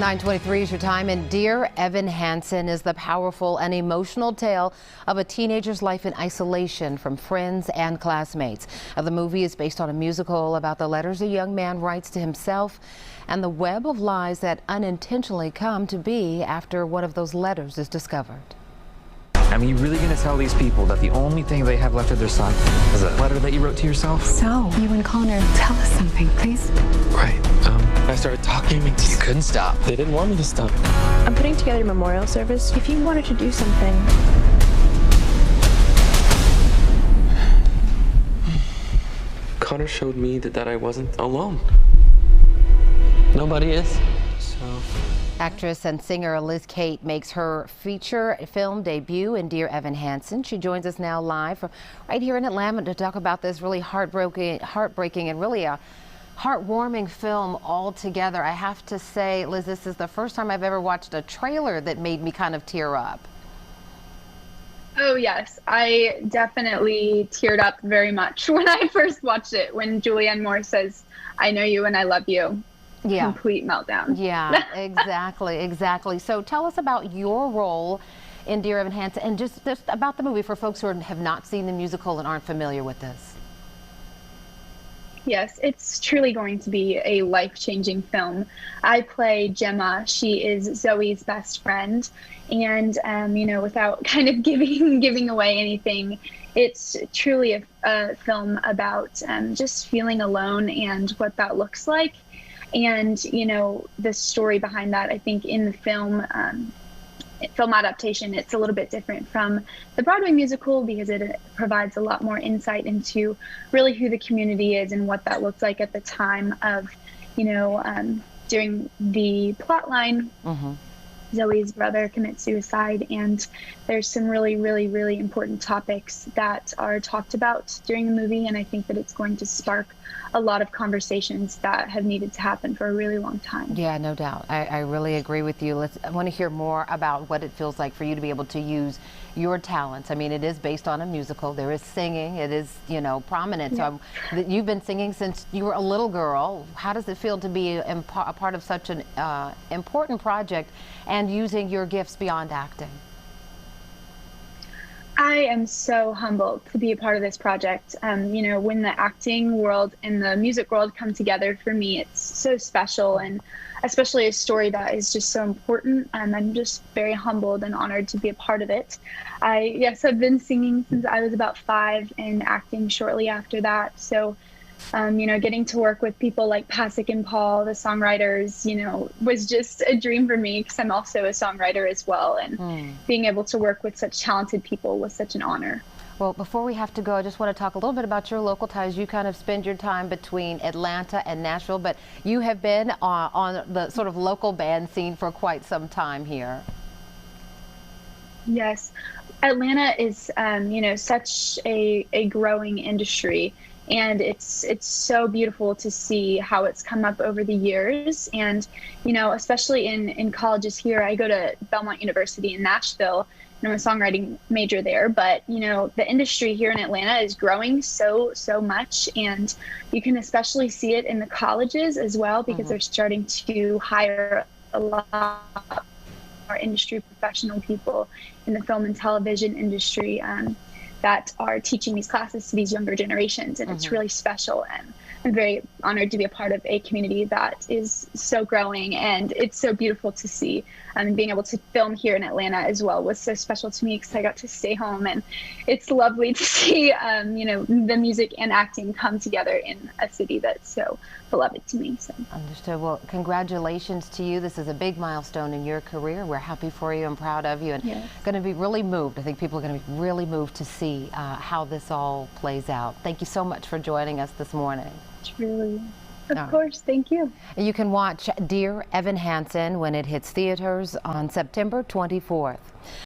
9:23 is your time, and Dear Evan Hansen is the powerful and emotional tale of a teenager's life in isolation from friends and classmates. The movie is based on a musical about the letters a young man writes to himself and the web of lies that unintentionally come to be after one of those letters is discovered. I mean, you really gonna tell these people that the only thing they have left of their son is a letter that you wrote to yourself? So, you and Connor, tell us something, please. Right. I started talking. You couldn't stop. They didn't want me to stop. I'm putting together a memorial service. If you wanted to do something. Connor showed me that I wasn't alone. Nobody is. So. Actress and singer Liz Kate makes her feature film debut in Dear Evan Hansen. She joins us now live from right here in Atlanta to talk about this really heartbreaking and really a heartwarming film altogether. I have to say, Liz, this is the first time I've ever watched a trailer that made me kind of tear up. Oh yes, I definitely teared up very much when I first watched it, when Julianne Moore says, "I know you and I love you." Yeah. Complete meltdown. Yeah, exactly. So tell us about your role in Dear Evan Hansen and just about the movie for folks who have not seen the musical and aren't familiar with this. Yes, it's truly going to be a life-changing film. I play Gemma. She is Zoe's best friend, and without kind of giving away anything, it's truly a film about just feeling alone and what that looks like. And the story behind that, I think in the film adaptation, it's a little bit different from the Broadway musical because it provides a lot more insight into really who the community is and what that looked like at the time of during the plot line. Zoe's brother commits suicide, and there's some really important topics that are talked about during the movie, and I think that it's going to spark a lot of conversations that have needed to happen for a really long time. Yeah, no doubt. I really agree with you. I want to hear more about what it feels like for you to be able to use your talents. I mean, it is based on a musical. There is singing. It is, prominent. Yeah. So you've been singing since you were a little girl. How does it feel to be a part of such an important project and using your gifts beyond acting? I am so humbled to be a part of this project. When the acting world and the music world come together, for me, it's so special, and especially a story that is just so important. I'm just very humbled and honored to be a part of it. I've been singing since I was about 5 and acting shortly after that. So, getting to work with people like Pasek and Paul, the songwriters, was just a dream for me because I'm also a songwriter as well. And being able to work with such talented people was such an honor. Well, before we have to go, I just want to talk a little bit about your local ties. You kind of spend your time between Atlanta and Nashville, but you have been on the sort of local band scene for quite some time here. Yes, Atlanta is, such a growing industry. And it's so beautiful to see how it's come up over the years. And, especially in colleges here, I go to Belmont University in Nashville, and I'm a songwriting major there. But, the industry here in Atlanta is growing so much. And you can especially see it in the colleges as well, because they're starting to hire a lot more industry professional people in the film and television industry that are teaching these classes to these younger generations, and it's really special, and I'm very honored to be a part of a community that is so growing, and it's so beautiful to see. And being able to film here in Atlanta as well was so special to me because I got to stay home, and it's lovely to see the music and acting come together in a city that's so beloved to me. So. Understood. Well, congratulations to you. This is a big milestone in your career. We're happy for you and proud of you, and going to be really moved. I think people are going to be really moved to see how this all plays out. Thank you so much for joining us this morning. Truly. Of course, thank you. You can watch Dear Evan Hansen when it hits theaters on September 24th.